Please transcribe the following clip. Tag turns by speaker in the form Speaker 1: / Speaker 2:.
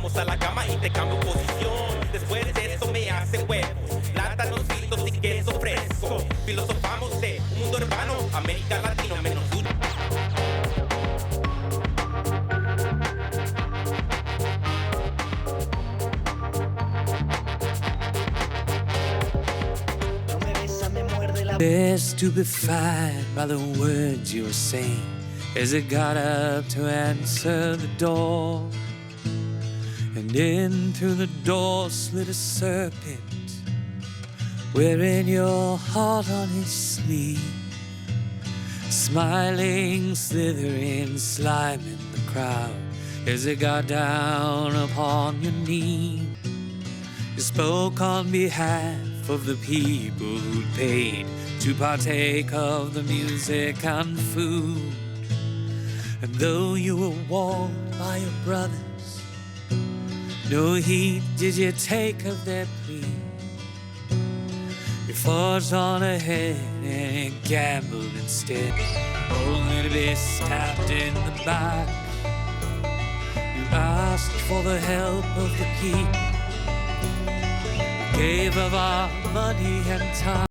Speaker 1: Vamos a la cama y te cambio posición. Después de eso me hacen huevos, plátanoncitos y queso fresco. Filosofamos de un mundo urbano, América Latina menos uno.
Speaker 2: They're stupefied by the words you were saying as it got up to answer the door. And in through the door slid a serpent, wearing your heart on his sleeve, smiling, slithering, sliming the crowd as it got down upon your knee. You spoke on behalf of the people who'd paid to partake of the music and food. And though you were warned by your brothers, no heed did you take of their plea. You forged on ahead and gambled instead, only to be stabbed in the back. You asked for the help of the people, gave of our money and time.